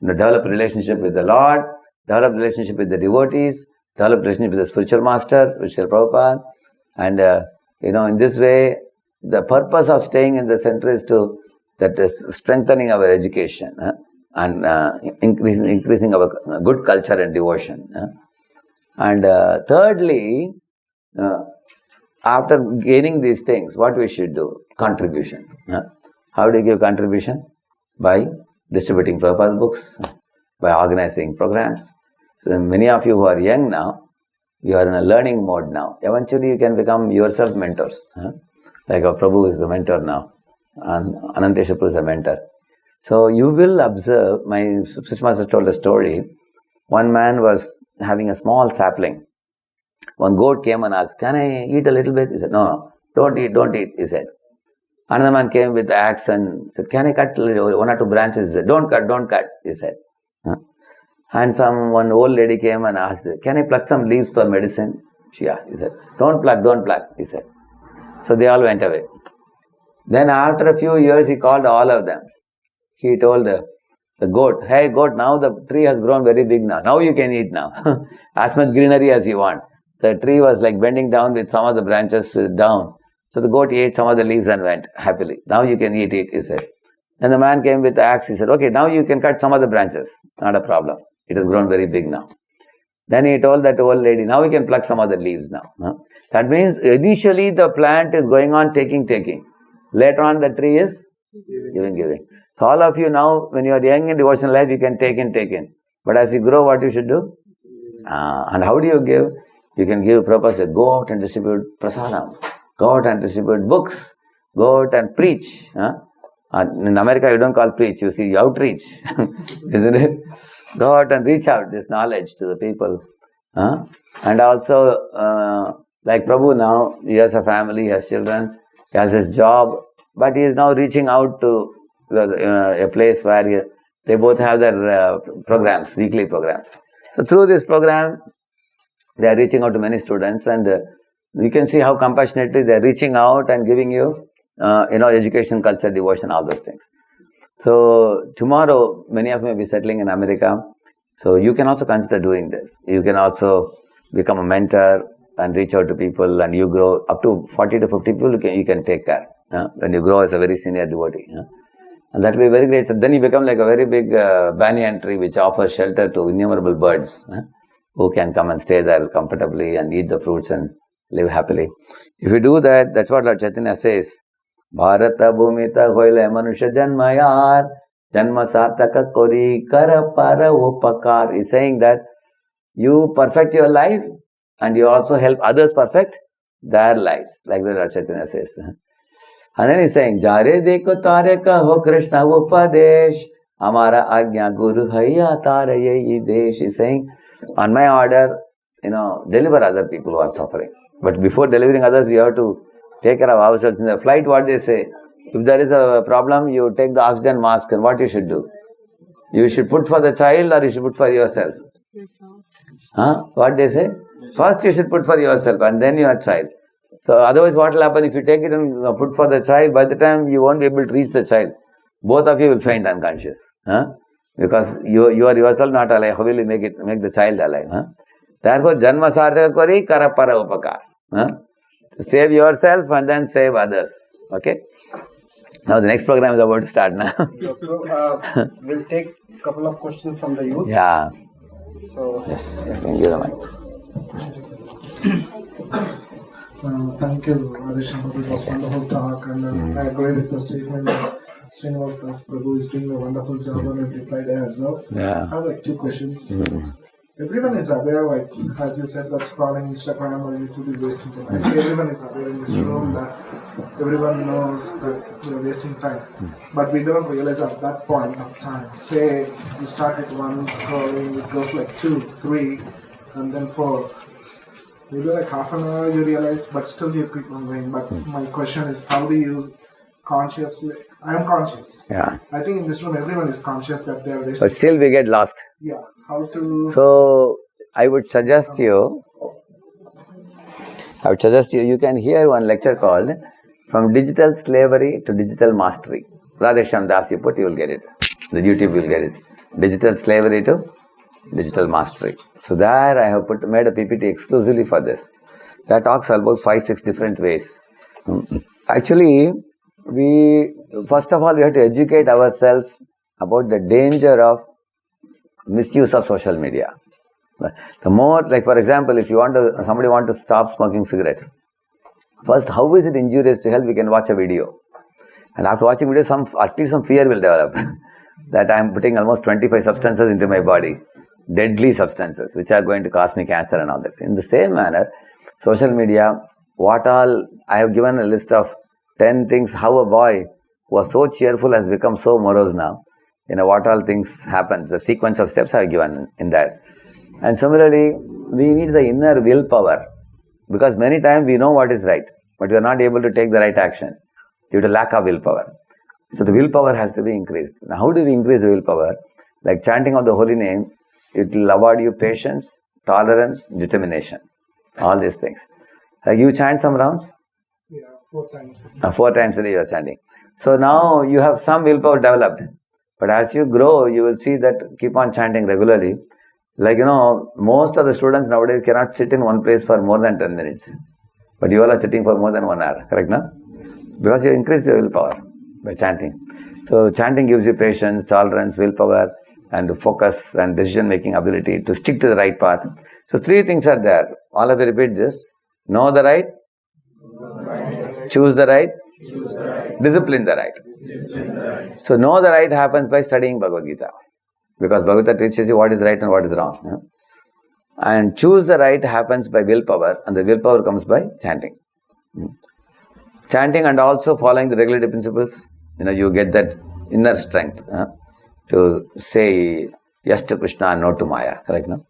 develop a relationship with the Lord, develop a relationship with the devotees, develop a relationship with the spiritual master, Srila Prabhupada. And, in this way, the purpose of staying in the center is strengthening our education and increasing our good culture and devotion. And thirdly, after gaining these things, what we should do? Contribution. How do you give contribution? By distributing Prabhupada's books, by organizing programs. So many of you who are young now, you are in a learning mode now. Eventually you can become yourself mentors. Like our Prabhu is a mentor now, and Ananteshapu is a mentor. So you will observe, my Sister Master told a story. One man was having a small sapling. One goat came and asked, can I eat a little bit? He said, no, don't eat, he said. Another man came with the axe and said, can I cut one or two branches? He said, don't cut, he said. And one old lady came and asked, can I pluck some leaves for medicine? She asked. He said, don't pluck, he said. So they all went away. Then after a few years, he called all of them. He told the goat, hey goat, now the tree has grown very big now. Now you can eat now. As much greenery as you want. The tree was like bending down with some of the branches down. So the goat ate some of the leaves and went happily. Now you can eat it, he said. Then the man came with the axe. He said, okay, now you can cut some of the branches. Not a problem. It has grown very big now. Then he told that old lady, now we can pluck some of the leaves now. That means initially the plant is going on taking. Later on the tree is giving. So all of you now, when you are young in devotional life, you can take in. But as you grow, what you should do? And how do you give? You can give Prabhupada said, go out and distribute prasadam. Go out and distribute books. Go out and preach. In America, you don't call preach, you see outreach. Isn't it? Go out and reach out this knowledge to the people. And also, like Prabhu now, he has a family, he has children, he has his job, but he is now reaching out to a place where they both have their programs, weekly programs. So through this program, they are reaching out to many students, and you can see how compassionately they are reaching out and giving you, education, culture, devotion, all those things. So tomorrow, many of you may be settling in America. So you can also consider doing this. You can also become a mentor and reach out to people, and you grow up to 40 to 50 people. You can take care when you grow as a very senior devotee. And that will be very great. So then you become like a very big banyan tree which offers shelter to innumerable birds who can come and stay there comfortably and eat the fruits and live happily. If you do that, that's what Lord Chaitanya says. Bharata bhumita hoile manusha janmayar janma sartaka kori kara para upakar. He's saying that you perfect your life and you also help others perfect their lives. Like the Lord Chaitanya says. And then he's saying, Jare deko tare kaho Krishna upadesh Amara agnya guru haya tare ye desh. He's saying, on my order, deliver other people who are suffering. But before delivering others, we have to take care of ourselves. In the flight, what they say, if there is a problem, you take the oxygen mask, and what you should do? You should put for the child or you should put for yourself? What they say? First you should put for yourself and then your child. So otherwise what will happen if you take it and put for the child, by the time you won't be able to reach the child. Both of you will faint unconscious. Because you are yourself not alive. How will you make the child alive? Therefore, janma sarthaka kori kara para upakar. To save yourself and then save others. Okay? Now the next program is about to start now. So we'll take a couple of questions from the youth. Yeah. So Yes, you can give the mic. Thank you, Radheshyam. It was a wonderful talk, and I agree with the statement that Srinivas Prabhu is doing a wonderful job on every Friday as well. Yeah. I have 2 questions. Everyone is aware, as you said, that scrolling Instagram or YouTube is wasting time. Everyone is aware in this room that everyone knows that we are wasting time. But we don't realize at that point of time. Say you start at 1 scrolling, it goes like 2, 3, and then 4. Maybe like half an hour you realize, but still you keep on going. But my question is, how do you consciously... I am conscious. Yeah. I think in this room everyone is conscious that they are wasting. But still we get lost. Yeah. How to... So I would suggest you, you can hear one lecture called From Digital Slavery to Digital Mastery. Radheshyamdas, you will get it. The YouTube will get it. Digital Slavery to Digital Mastery. So there I have made a PPT exclusively for this. That talks about 5-6 different ways. Actually, first of all, we have to educate ourselves about the danger of misuse of social media. The more, like for example, if somebody wants to stop smoking cigarette, first, how is it injurious to health? We can watch a video. And after watching video, at least some fear will develop that I am putting almost 25 substances into my body, deadly substances, which are going to cause me cancer and all that. In the same manner, social media, I have given a list of 10 things how a boy who was so cheerful has become so morose now. What all things happen. The sequence of steps I have given in that. And similarly, we need the inner willpower. Because many times we know what is right, but we are not able to take the right action due to lack of willpower. So the willpower has to be increased. Now how do we increase the willpower? Like chanting of the holy name it will award you patience, tolerance, determination. All these things. You chant some rounds? Yeah, 4 times. 4 times a day you are chanting. So now you have some willpower developed. But as you grow, you will see that keep on chanting regularly. Like, most of the students nowadays cannot sit in one place for more than 10 minutes. But you all are sitting for more than 1 hour, correct, no? Because you increased your willpower by chanting. So chanting gives you patience, tolerance, willpower, and focus and decision-making ability to stick to the right path. So 3 things are there. All of you repeat this. Know the right, choose the right, discipline the right. So know the right happens by studying Bhagavad Gita. Because Bhagavad Gita teaches you what is right and what is wrong. Yeah? And choose the right happens by willpower, and the willpower comes by chanting. Chanting and also following the regulatory principles, you get that inner strength to say yes to Krishna and no to Maya, correct, no?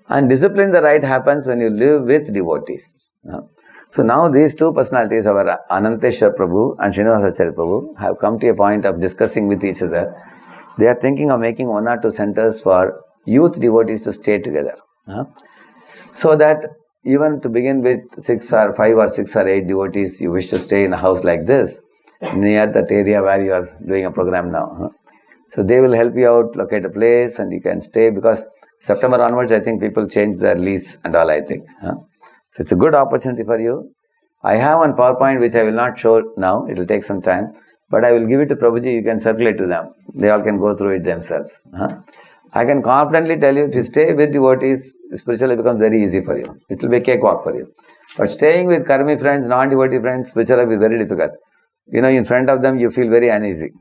And discipline the right happens when you live with devotees. So now these 2 personalities, our Ananteshwar Prabhu and Srinivasacharya Prabhu, have come to a point of discussing with each other. They are thinking of making 1 or 2 centers for youth devotees to stay together. So that even to begin with 5 or 6 or 8 devotees, you wish to stay in a house like this, near that area where you are doing a program now. So they will help you out, locate a place, and you can stay, because September onwards, I think people change their lease and all, I think. So it's a good opportunity for you. I have one PowerPoint which I will not show now, it will take some time, but I will give it to Prabhuji, you can circulate to them. They all can go through it themselves. I can confidently tell you, if you stay with devotees, spiritually becomes very easy for you. It will be a cakewalk for you. But staying with karmi friends, non-devotee friends, spiritually will be very difficult. In front of them, you feel very uneasy.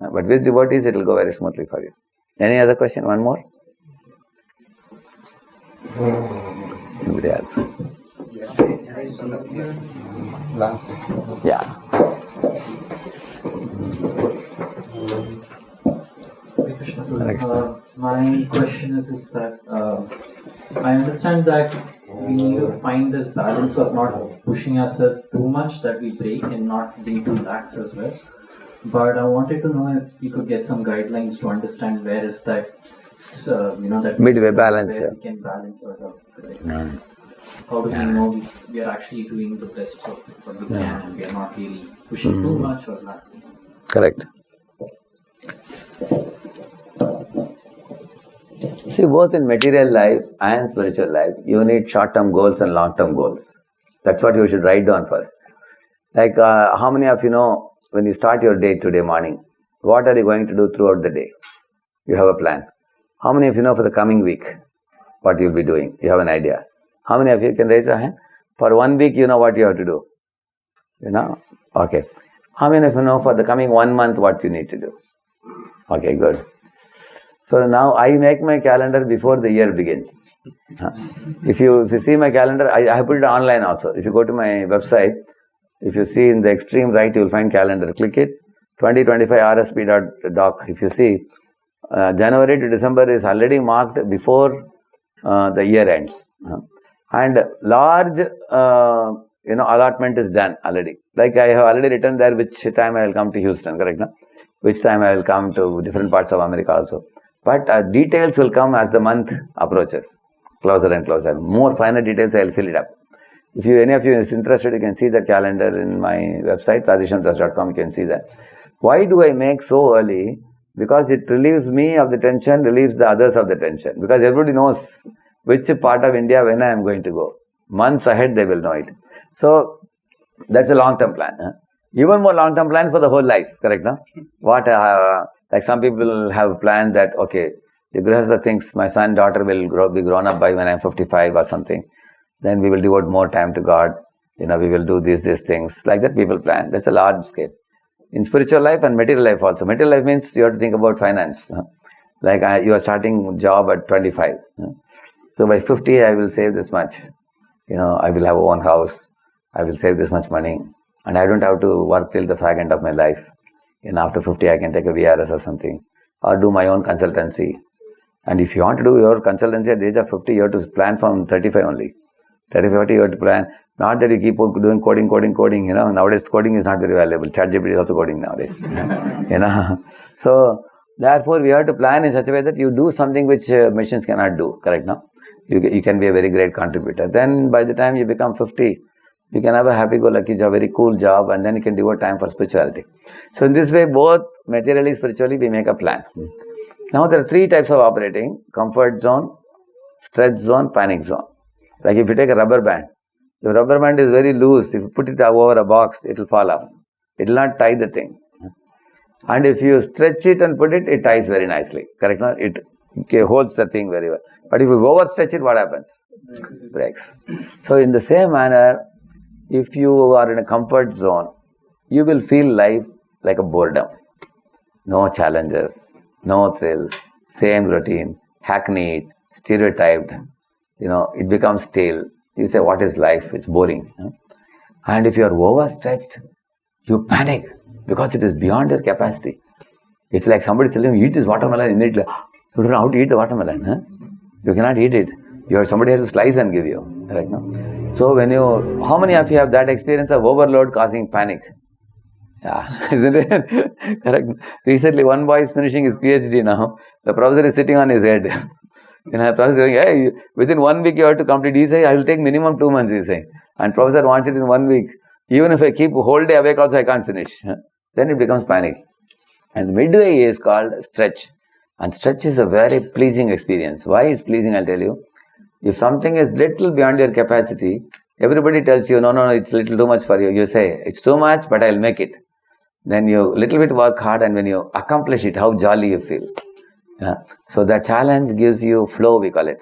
But with devotees, it will go very smoothly for you. Any other question? One more? Anybody else? Yeah. My question is that I understand that we need to find this balance of not pushing ourselves too much that we break and not being too lax as well. But I wanted to know if we could get some guidelines to understand where is that, that midway balance. Where we can balance ourselves. How do we know we are actually doing the best of what we can and we are not really pushing too much or not? Correct. See, both in material life and spiritual life, you need short-term goals and long-term goals. That's what you should write down first. Like, how many of you know, when you start your day today morning, what are you going to do throughout the day? You have a plan. How many of you know for the coming week, what you'll be doing? You have an idea. How many of you can raise your hand? For 1 week, you know what you have to do. Okay. How many of you know for the coming 1 month what you need to do? Okay, good. So now I make my calendar before the year begins. If you see my calendar, I have put it online also. If you go to my website, if you see in the extreme right, you will find calendar. Click it. 2025 rsp.doc. If you see, January to December is already marked before the year ends. And large allotment is done already. Like I have already written there which time I will come to Houston, correct? No? Which time I will come to different parts of America also. But details will come as the month approaches, closer and closer. More finer details I will fill it up. If any of you is interested, you can see the calendar in my website, Radheshyamdas.com, you can see that. Why do I make so early? Because it relieves me of the tension, relieves the others of the tension. Because everybody knows which part of India when I am going to go. Months ahead they will know it. So that's a long-term plan. Even more long-term plans for the whole life, correct? No? What like some people have planned that, okay, the grihastha thinks my son, daughter will be grown up by when I am 55 or something. Then we will devote more time to God. We will do these things. Like that people plan. That's a large scale. In spiritual life and material life also. Material life means you have to think about finance. Like you are starting job at 25. So by 50, I will save this much. I will have own house. I will save this much money. And I don't have to work till the fag end of my life. After 50, I can take a VRS or something. Or do my own consultancy. And if you want to do your consultancy at the age of 50, you have to plan from 35 only. 35, 40, you have to plan. Not that you keep doing coding. Nowadays, coding is not very valuable. ChatGPT is also coding nowadays. So, Therefore, we have to plan in such a way that you do something which machines cannot do, correct now? You can be a very great contributor. Then by the time you become 50, you can have a happy-go-lucky job, very cool job, and then you can devote time for spirituality. So in this way, both materially, spiritually, we make a plan. Now there are 3 types of operating: comfort zone, stretch zone, panic zone. Like if you take a rubber band, the rubber band is very loose. If you put it over a box, it will fall off. It will not tie the thing. And if you stretch it and put it, it ties very nicely. Correct? No? It holds the thing very well. But if you overstretch it, what happens? Breaks. So in the same manner, if you are in a comfort zone, you will feel life like a boredom. No challenges, no thrill, same routine, hackneyed, stereotyped. It becomes stale. You say, what is life? It's boring. And if you are overstretched, you panic because it is beyond your capacity. It's like somebody telling you, eat this watermelon immediately. You don't know how to eat the watermelon. You cannot eat it. Somebody has to slice and give you. Right now. So how many of you have that experience of overload causing panic? Yeah, isn't it? Correct. Recently, one boy is finishing his PhD now. The professor is sitting on his head. The professor is saying, hey, within 1 week you have to complete. He says, I will take minimum 2 months, he saying. And professor wants it in 1 week. Even if I keep whole day awake also, I can't finish. Then it becomes panic. And midway is called stretch. And stretch is a very pleasing experience. Why is pleasing, I'll tell you. If something is little beyond your capacity, everybody tells you, no, it's little too much for you. You say, it's too much, but I'll make it. Then you little bit work hard, and when you accomplish it, how jolly you feel. So the challenge gives you flow, we call it.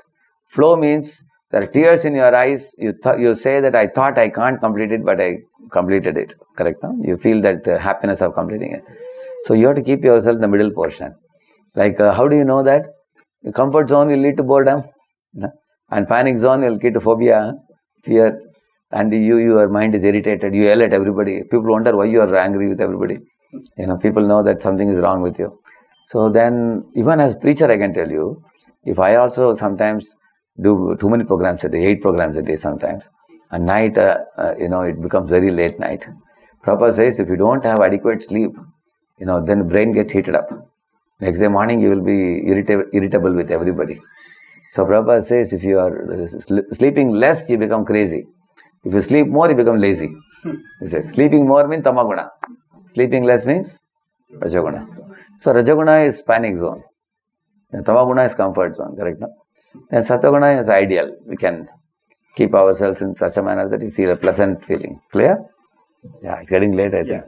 Flow means there are tears in your eyes. You say that I thought I can't complete it, but I completed it. Correct? No? You feel that happiness of completing it. So you have to keep yourself in the middle portion. Like how do you know that? The comfort zone will lead to boredom. And panic zone will lead to phobia, fear. And your mind is irritated. You yell at everybody. People wonder why you are angry with everybody. People know that something is wrong with you. So then, even as preacher, I can tell you, if I also sometimes do too many programs a day, 8 programs a day sometimes, and night, it becomes very late night. Prabhupada says, if you don't have adequate sleep, then the brain gets heated up. Next day morning, you will be irritable with everybody. So Prabhupada says, if you are sleeping less, you become crazy. If you sleep more, you become lazy. He says, sleeping more means tamaguna. Sleeping less means rajaguna. So rajaguna is panic zone. Tamaguna is comfort zone, correct? No? And sataguna is ideal. We can keep ourselves in such a manner that you feel a pleasant feeling. Clear? Yeah, it's getting late, I think.